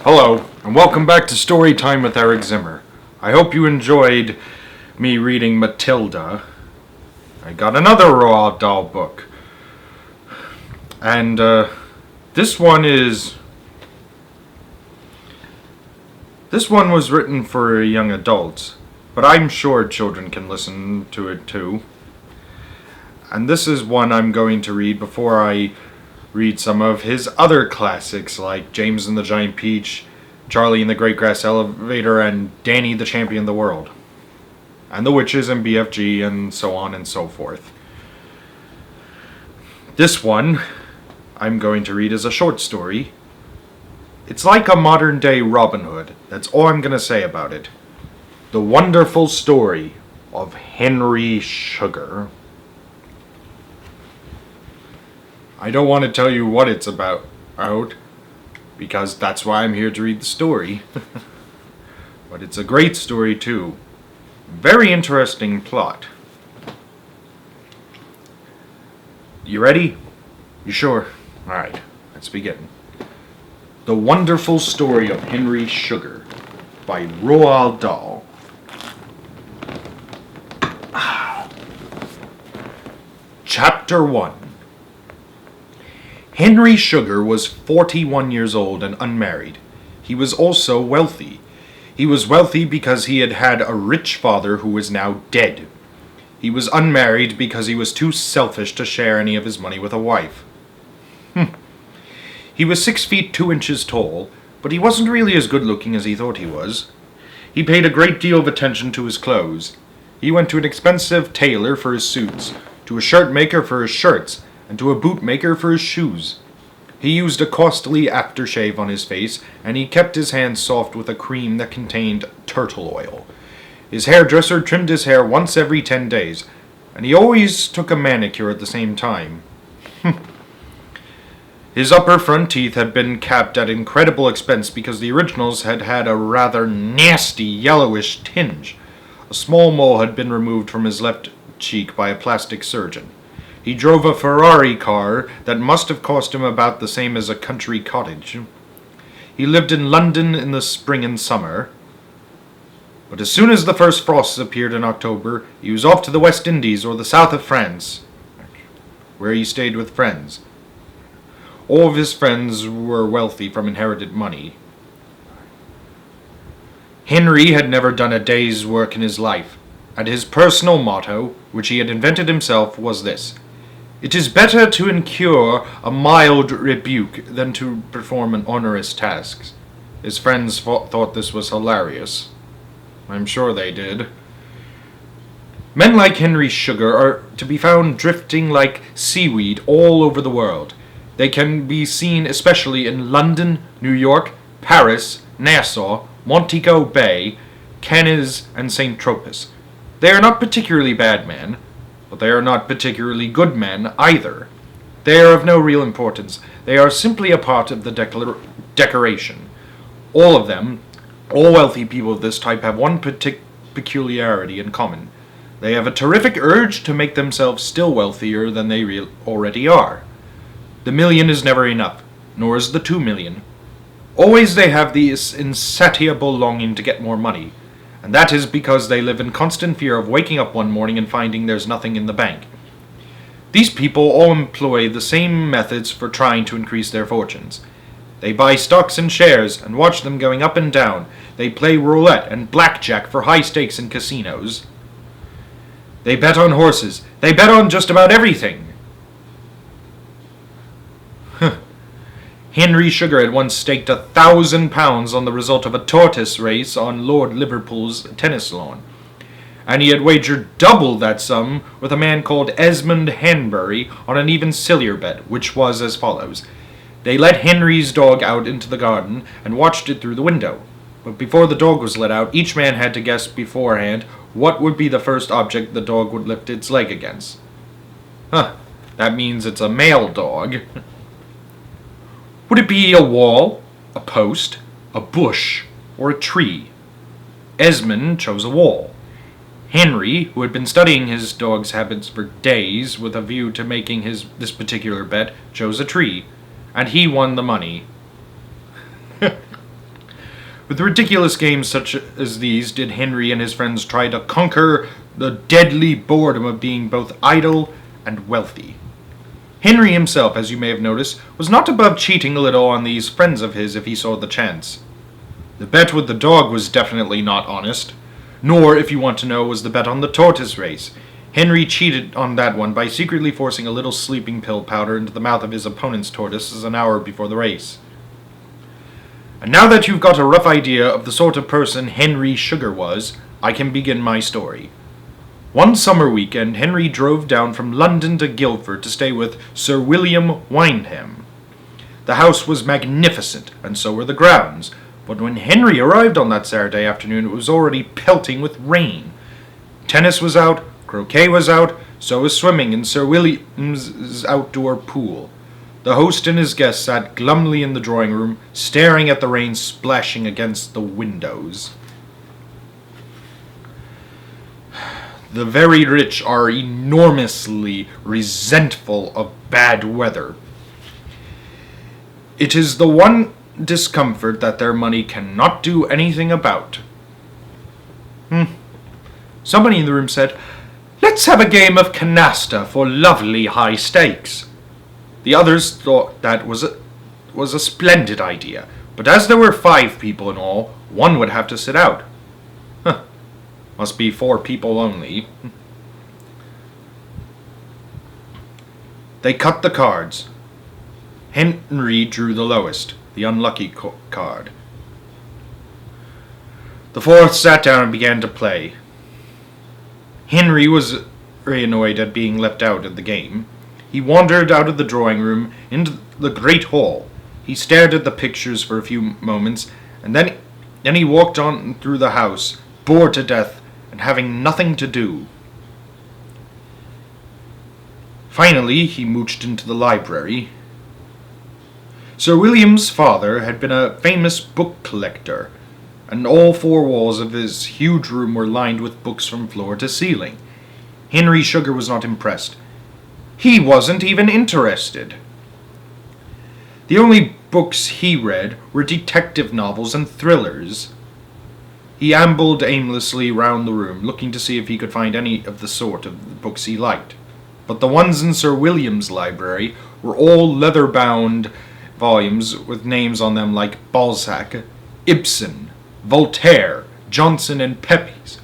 Hello, and welcome back to Story Time with Eric Zimmer. I hope you enjoyed me reading Matilda. I got another Roald Dahl book. And this one was written for young adults, but I'm sure children can listen to it too. And this is one I'm going to read before I read some of his other classics like James and the Giant Peach, Charlie and the Great Grass Elevator, and Danny the Champion of the World, and The Witches and BFG, and so on and so forth. This one I'm going to read as a short story. It's like a modern day Robin Hood. That's all I'm going to say about it. The Wonderful Story of Henry Sugar. I don't want to tell you what it's about, because that's why I'm here to read the story. But it's a great story too. Very interesting plot. You ready? You sure? Alright, let's begin. The Wonderful Story of Henry Sugar by Roald Dahl. Chapter 1. Henry Sugar was 41 years old and unmarried. He was also wealthy. He was wealthy because he had had a rich father who was now dead. He was unmarried because he was too selfish to share any of his money with a wife. He was 6 feet 2 inches tall, but he wasn't really as good looking as he thought he was. He paid a great deal of attention to his clothes. He went to an expensive tailor for his suits, to a shirt maker for his shirts, and to a boot maker for his shoes. He used a costly aftershave on his face, and he kept his hands soft with a cream that contained turtle oil. His hairdresser trimmed his hair once every 10 days, and he always took a manicure at the same time. His upper front teeth had been capped at incredible expense because the originals had had a rather nasty yellowish tinge. A small mole had been removed from his left cheek by a plastic surgeon. He drove a Ferrari car that must have cost him about the same as a country cottage. He lived in London in the spring and summer. But as soon as the first frosts appeared in October, he was off to the West Indies or the south of France, where he stayed with friends. All of his friends were wealthy from inherited money. Henry had never done a day's work in his life, and his personal motto, which he had invented himself, was this: "It is better to incur a mild rebuke than to perform an onerous task." His friends thought this was hilarious. I'm sure they did. Men like Henry Sugar are to be found drifting like seaweed all over the world. They can be seen especially in London, New York, Paris, Nassau, Montego Bay, Cannes, and St. Tropez. They are not particularly bad men, but they are not particularly good men either. They are of no real importance. They are simply a part of the decoration. All of them, all wealthy people of this type, have one peculiarity in common. They have a terrific urge to make themselves still wealthier than they already are. The million is never enough, nor is the 2 million. Always they have this insatiable longing to get more money, and that is because they live in constant fear of waking up one morning and finding there's nothing in the bank. These people all employ the same methods for trying to increase their fortunes. They buy stocks and shares and watch them going up and down. They play roulette and blackjack for high stakes in casinos. They bet on horses. They bet on just about everything. Henry Sugar had once staked £1,000 on the result of a tortoise race on Lord Liverpool's tennis lawn, and he had wagered double that sum with a man called Esmond Hanbury on an even sillier bet, which was as follows. They let Henry's dog out into the garden and watched it through the window, but before the dog was let out, each man had to guess beforehand what would be the first object the dog would lift its leg against. That means it's a male dog. Would it be a wall, a post, a bush, or a tree? Esmond chose a wall. Henry, who had been studying his dog's habits for days with a view to making this particular bet, chose a tree, and he won the money. With ridiculous games such as these did Henry and his friends try to conquer the deadly boredom of being both idle and wealthy. Henry himself, as you may have noticed, was not above cheating a little on these friends of his if he saw the chance. The bet with the dog was definitely not honest, nor, if you want to know, was the bet on the tortoise race. Henry cheated on that one by secretly forcing a little sleeping pill powder into the mouth of his opponent's tortoise an hour before the race. And now that you've got a rough idea of the sort of person Henry Sugar was, I can begin my story. One summer weekend, Henry drove down from London to Guildford to stay with Sir William Windham. The house was magnificent, and so were the grounds, but when Henry arrived on that Saturday afternoon, it was already pelting with rain. Tennis was out, croquet was out, so was swimming in Sir William's outdoor pool. The host and his guests sat glumly in the drawing room, staring at the rain splashing against the windows. The very rich are enormously resentful of bad weather. It is the one discomfort that their money cannot do anything about. Somebody in the room said, "Let's have a game of canasta for lovely high stakes." The others thought that was a splendid idea, but as there were 5 people in all, one would have to sit out. Must be 4 people only. They cut the cards. Henry drew the lowest, the unlucky card. The 4th sat down and began to play. Henry was very annoyed at being left out of the game. He wandered out of the drawing room into the great hall. He stared at the pictures for a few moments, and then he walked on through the house, bored to death and having nothing to do. Finally, he mooched into the library. Sir William's father had been a famous book collector, and all 4 walls of his huge room were lined with books from floor to ceiling. Henry Sugar was not impressed. He wasn't even interested. The only books he read were detective novels and thrillers. He ambled aimlessly round the room, looking to see if he could find any of the sort of books he liked. But the ones in Sir William's library were all leather-bound volumes with names on them like Balzac, Ibsen, Voltaire, Johnson, and Pepys.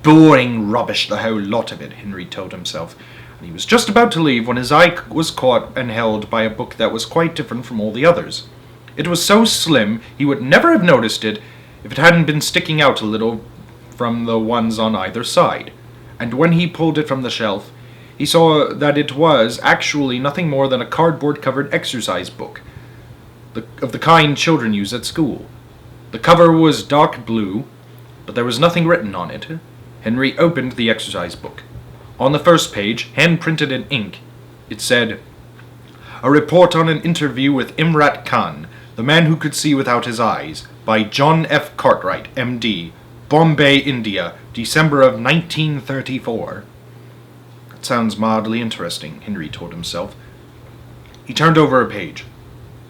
Boring rubbish, the whole lot of it, Henry told himself. And he was just about to leave when his eye was caught and held by a book that was quite different from all the others. It was so slim he would never have noticed it if it hadn't been sticking out a little from the ones on either side. And when he pulled it from the shelf, he saw that it was actually nothing more than a cardboard-covered exercise book, of the kind children use at school. The cover was dark blue, but there was nothing written on it. Henry opened the exercise book. On the first page, hand-printed in ink, it said, "A report on an interview with Imrat Khan, the man who could see without his eyes, by John F. Cartwright, M.D., Bombay, India, December of 1934. That sounds mildly interesting, Henry told himself. He turned over a page.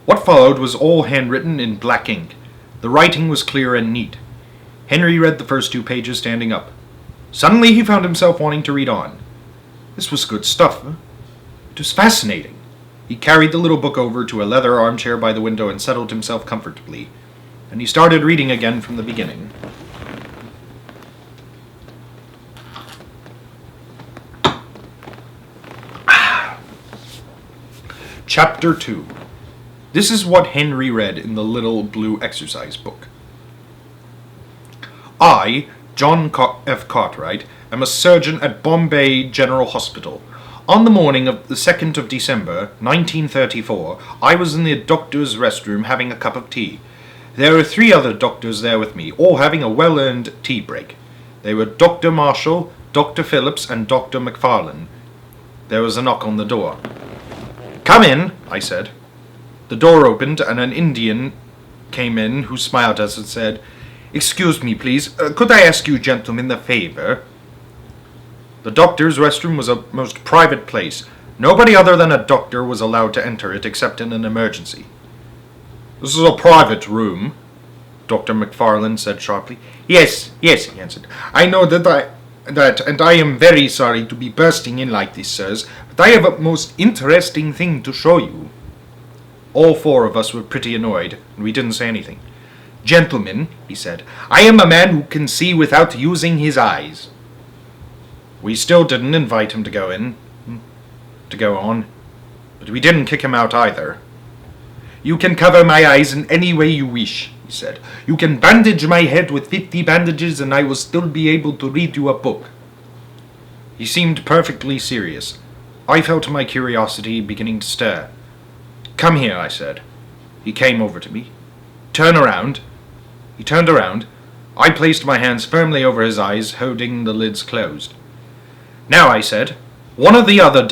What followed was all handwritten in black ink. The writing was clear and neat. Henry read the first 2 pages standing up. Suddenly he found himself wanting to read on. This was good stuff. It was fascinating. He carried the little book over to a leather armchair by the window and settled himself comfortably. And he started reading again from the beginning. Chapter 2. This is what Henry read in the little blue exercise book. I, John F. Cartwright, am a surgeon at Bombay General Hospital. On the morning of the 2nd of December, 1934, I was in the doctor's restroom having a cup of tea. There were 3 other doctors there with me, all having a well-earned tea break. They were Dr. Marshall, Dr. Phillips, and Dr. McFarlane. There was a knock on the door. Come in, I said. The door opened, and an Indian came in who smiled as it said, Excuse me, please. Could I ask you gentlemen a favor? The doctor's restroom was a most private place. Nobody other than a doctor was allowed to enter it except in an emergency. This is a private room. Dr. McFarlane said sharply. Yes, yes, he answered. I know and I am very sorry to be bursting in like this, sirs, but I have a most interesting thing to show you. All four of us were pretty annoyed, and we didn't say anything. Gentlemen, he said, I am a man who can see without using his eyes. We still didn't invite him to go on, but we didn't kick him out either. You can cover my eyes in any way you wish, he said. You can bandage my head with 50 bandages and I will still be able to read you a book. He seemed perfectly serious. I felt my curiosity beginning to stir. Come here, I said. He came over to me. Turn around. He turned around. I placed my hands firmly over his eyes, holding the lids closed. Now, I said, one of the other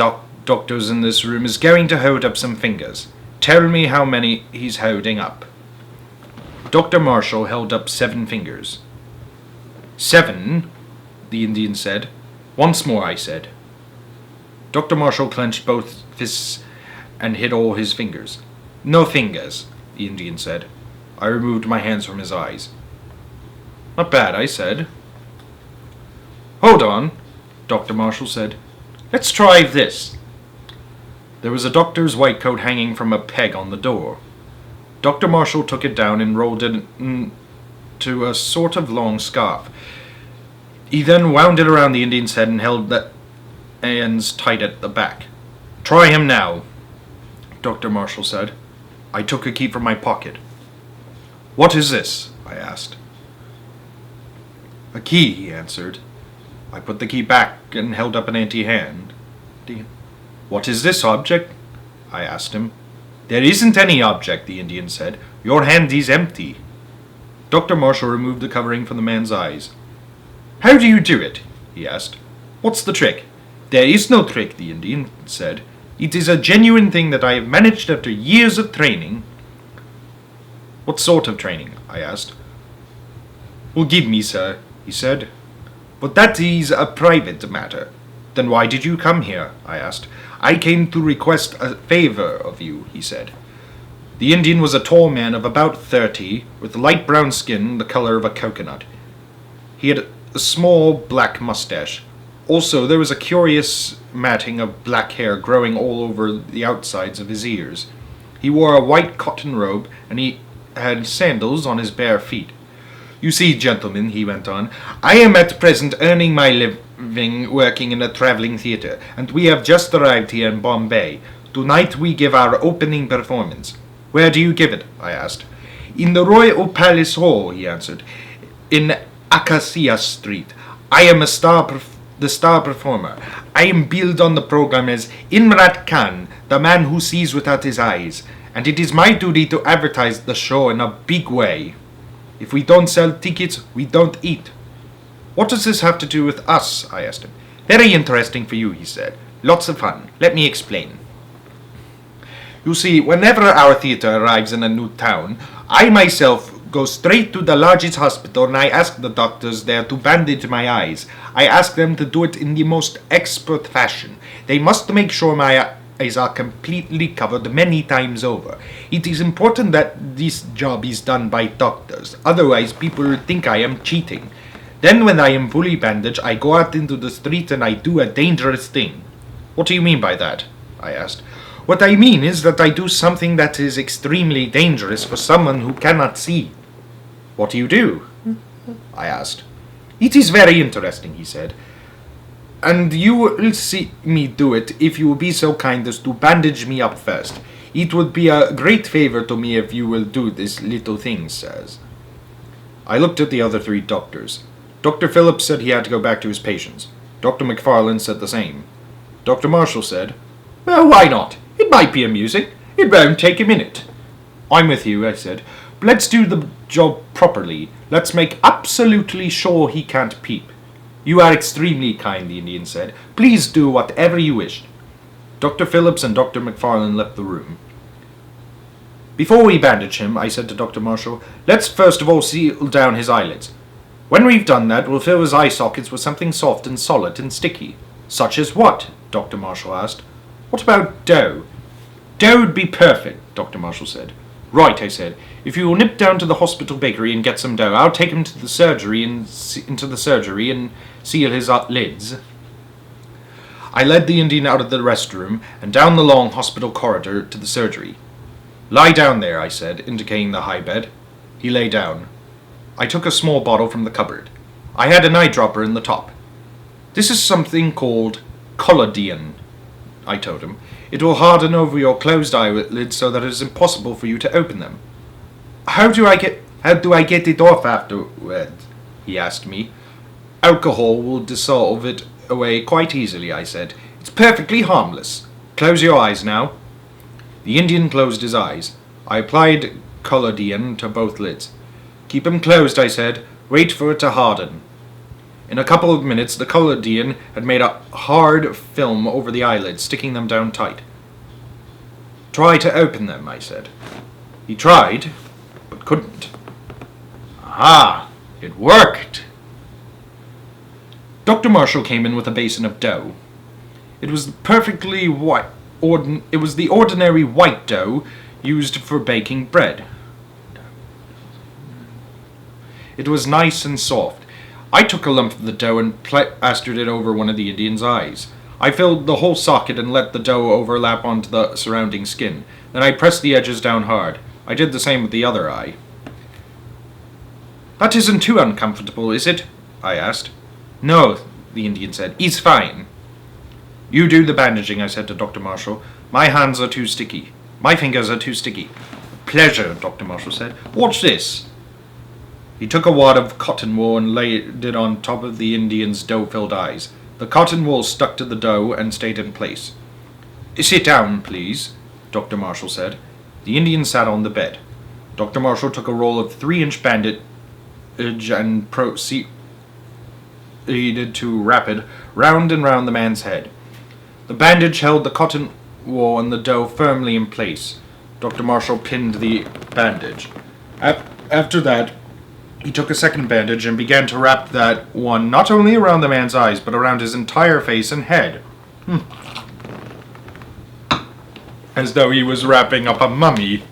doctors in this room is going to hold up some fingers. Tell me how many he's holding up. Dr. Marshall held up 7 fingers. 7, the Indian said. Once more, I said. Dr. Marshall clenched both fists and hid all his fingers. No fingers, the Indian said. I removed my hands from his eyes. Not bad, I said. Hold on, Dr. Marshall said. Let's try this. There was a doctor's white coat hanging from a peg on the door. Dr. Marshall took it down and rolled it into a sort of long scarf. He then wound it around the Indian's head and held the ends tight at the back. Try him now, Dr. Marshall said. I took a key from my pocket. What is this? I asked. A key, he answered. I put the key back and held up an empty hand. What is this object? I asked him. There isn't any object, the Indian said. Your hand is empty. Dr. Marshall removed the covering from the man's eyes. How do you do it? He asked. What's the trick? There is no trick, the Indian said. It is a genuine thing that I have managed after years of training. What sort of training? I asked. Forgive me, sir, he said. But that is a private matter. Then why did you come here? I asked. I came to request a favor of you, he said. The Indian was a tall man of about 30, with light brown skin the color of a coconut. He had a small black mustache. Also, there was a curious matting of black hair growing all over the outsides of his ears. He wore a white cotton robe, and he had sandals on his bare feet. You see, gentlemen, he went on, I am at present earning my living working in a traveling theatre, and we have just arrived here in Bombay. Tonight we give our opening performance. Where do you give it? I asked. In the Royal Palace Hall, he answered, in Acacia Street. I am the star performer. I am billed on the program as Imrat Khan, the man who sees without his eyes, and it is my duty to advertise the show in a big way. If we don't sell tickets, we don't eat. What does this have to do with us? I asked him. Very interesting for you, he said. Lots of fun. Let me explain. You see, whenever our theatre arrives in a new town, I myself go straight to the largest hospital and I ask the doctors there to bandage my eyes. I ask them to do it in the most expert fashion. They must make sure my eyes are completely covered many times over. It is important that this job is done by doctors, otherwise people will think I am cheating. Then when I am fully bandaged, I go out into the street and I do a dangerous thing. What do you mean by that? I asked. What I mean is that I do something that is extremely dangerous for someone who cannot see. What do you do? I asked. It is very interesting, he said. And you will see me do it if you will be so kind as to bandage me up first. It would be a great favor to me if you will do this little thing, sirs. I looked at the other 3 doctors. Dr. Phillips said he had to go back to his patients. Dr. McFarlane said the same. Dr. Marshall said, Well, why not? It might be amusing. It won't take a minute. I'm with you, I said. But let's do the job properly. Let's make absolutely sure he can't peep. You are extremely kind, the Indian said. Please do whatever you wish. Dr. Phillips and Dr. McFarlane left the room. Before we bandage him, I said to Dr. Marshall, let's first of all seal down his eyelids. When we've done that, we'll fill his eye sockets with something soft and solid and sticky. Such as what? Dr. Marshall asked. What about dough? Dough would be perfect, Dr. Marshall said. Right, I said. If you will nip down to the hospital bakery and get some dough, I'll take him to the surgery and seal his lids. I led the Indian out of the restroom and down the long hospital corridor to the surgery. Lie down there, I said, indicating the high bed. He lay down. I took a small bottle from the cupboard. I had an eyedropper in the top. This is something called collodion, I told him. It will harden over your closed eyelids so that it is impossible for you to open them. How do I get it off afterward? He asked me. Alcohol will dissolve it away quite easily, I said. It's perfectly harmless. Close your eyes now. The Indian closed his eyes. I applied collodion to both lids. Keep them closed, I said. Wait for it to harden. In a couple of minutes, the collodion had made a hard film over the eyelids, sticking them down tight. Try to open them, I said. He tried, but couldn't. Aha! It worked! Dr. Marshall came in with a basin of dough. It was perfectly white. It was the ordinary white dough used for baking bread. It was nice and soft. I took a lump of the dough and plastered it over one of the Indian's eyes. I filled the whole socket and let the dough overlap onto the surrounding skin. Then I pressed the edges down hard. I did the same with the other eye. That isn't too uncomfortable, is it? I asked. No, the Indian said. He's fine. You do the bandaging, I said to Dr. Marshall. My hands are too sticky. My fingers are too sticky. Pleasure, Dr. Marshall said. Watch this. He took a wad of cotton wool and laid it on top of the Indian's dough-filled eyes. The cotton wool stuck to the dough and stayed in place. Sit down, please, Dr. Marshall said. The Indian sat on the bed. Dr. Marshall took a roll of 3-inch bandage and proceeded to wrap it round and round the man's head. The bandage held the cotton wool and the dough firmly in place. Dr. Marshall pinned the bandage. After that, he took a second bandage and began to wrap that one not only around the man's eyes, but around his entire face and head. As though he was wrapping up a mummy.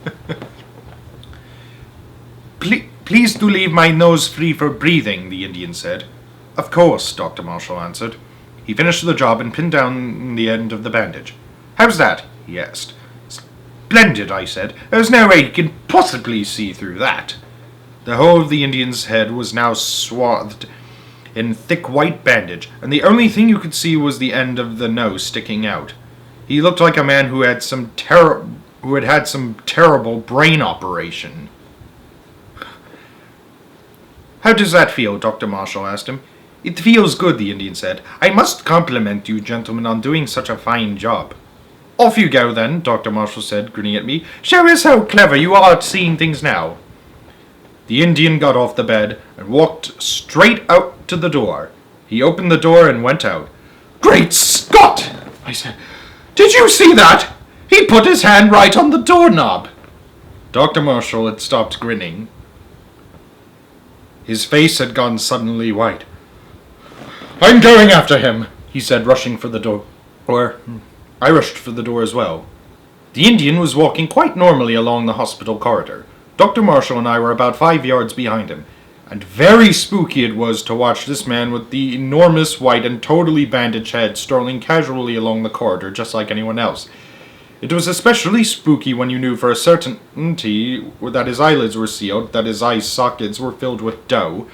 Please do leave my nose free for breathing, the Indian said. Of course, Dr. Marshall answered. He finished the job and pinned down the end of the bandage. How's that? He asked. Splendid, I said. There's no way you can possibly see through that. The whole of the Indian's head was now swathed in thick white bandage, and the only thing you could see was the end of the nose sticking out. He looked like a man who had had some terrible brain operation. How does that feel? Dr. Marshall asked him. It feels good, the Indian said. I must compliment you gentlemen on doing such a fine job. Off you go then, Dr. Marshall said, grinning at me. Show us how clever you are at seeing things now. The Indian got off the bed and walked straight out to the door. He opened the door and went out. Great Scott! I said. Did you see that? He put his hand right on the doorknob. Dr. Marshall had stopped grinning. His face had gone suddenly white. I'm going after him, he said, rushing for the door. I rushed for the door as well. The Indian was walking quite normally along the hospital corridor. Dr. Marshall and I were about 5 yards behind him, and very spooky it was to watch this man with the enormous white and totally bandaged head strolling casually along the corridor just like anyone else. It was especially spooky when you knew for a certainty that his eyelids were sealed, that his eye sockets were filled with dough,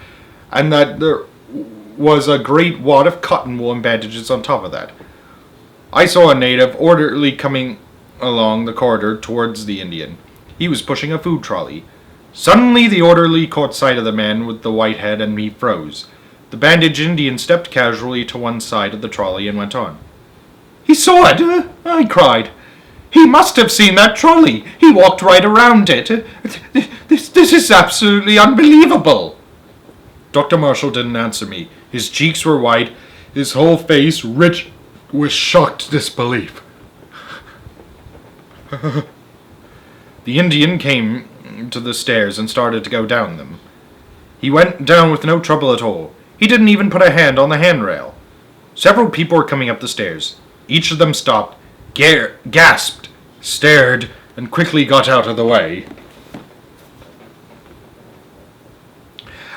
and that there was a great wad of cotton wool and bandages on top of that. I saw a native orderly coming along the corridor towards the Indian. He was pushing a food trolley. Suddenly the orderly caught sight of the man with the white head and he froze. The bandaged Indian stepped casually to one side of the trolley and went on. He saw it! I cried. He must have seen that trolley. He walked right around it. This is absolutely unbelievable. Dr. Marshall didn't answer me. His cheeks were white, his whole face rich with shocked disbelief. The Indian came to the stairs and started to go down them. He went down with no trouble at all. He didn't even put a hand on the handrail. Several people were coming up the stairs. Each of them stopped, gasped, stared, and quickly got out of the way.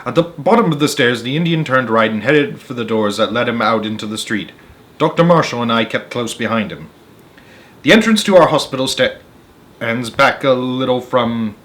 At the bottom of the stairs, the Indian turned right and headed for the doors that led him out into the street. Dr. Marshall and I kept close behind him. The entrance to our hospital stands back a little from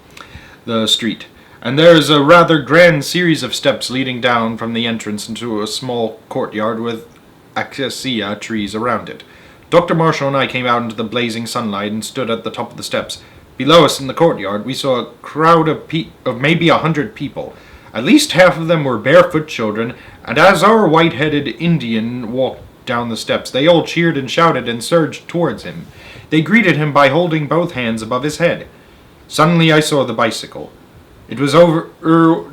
the street, and there is a rather grand series of steps leading down from the entrance into a small courtyard with acacia trees around it. Dr. Marshall and I came out into the blazing sunlight and stood at the top of the steps. Below us in the courtyard, we saw a crowd of maybe 100 people. At least half of them were barefoot children, and as our white-headed Indian walked down the steps, they all cheered and shouted and surged towards him. They greeted him by holding both hands above his head. Suddenly I saw the bicycle. It was over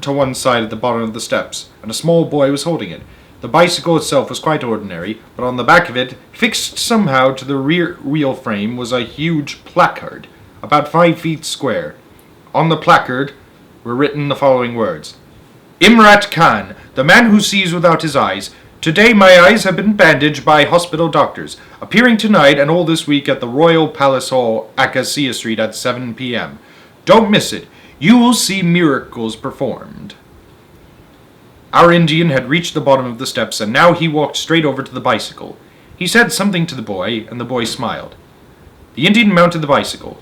to one side at the bottom of the steps, and a small boy was holding it. The bicycle itself was quite ordinary, but on the back of it, fixed somehow to the rear wheel frame, was a huge placard, about 5 feet square. On the placard were written the following words: Imrat Khan, the man who sees without his eyes. Today my eyes have been bandaged by hospital doctors. Appearing tonight and all this week at the Royal Palace Hall, Acacia Street at 7 p.m. Don't miss it. You will see miracles performed. Our Indian had reached the bottom of the steps, and now he walked straight over to the bicycle. He said something to the boy, and the boy smiled. The Indian mounted the bicycle.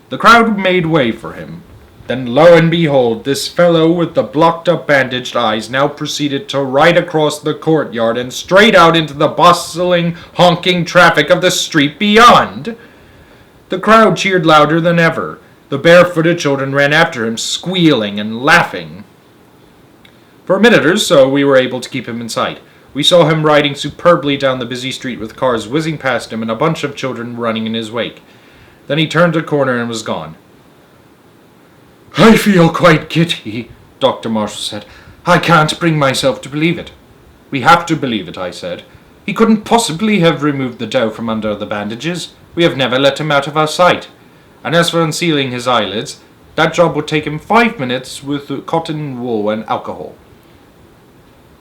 The crowd made way for him. Then, lo and behold, this fellow with the blocked-up bandaged eyes now proceeded to ride across the courtyard and straight out into the bustling, honking traffic of the street beyond. The crowd cheered louder than ever. The barefooted children ran after him, squealing and laughing. For a minute or so we were able to keep him in sight. We saw him riding superbly down the busy street with cars whizzing past him and a bunch of children running in his wake. Then he turned a corner and was gone. I feel quite giddy, Dr. Marshall said. I can't bring myself to believe it. We have to believe it, I said. He couldn't possibly have removed the dough from under the bandages. We have never let him out of our sight. And as for unsealing his eyelids, that job would take him 5 minutes with cotton wool and alcohol.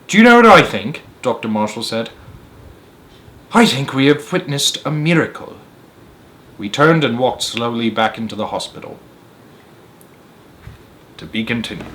Do you know what I think? Dr. Marshall said. I think we have witnessed a miracle. We turned and walked slowly back into the hospital. To be continued.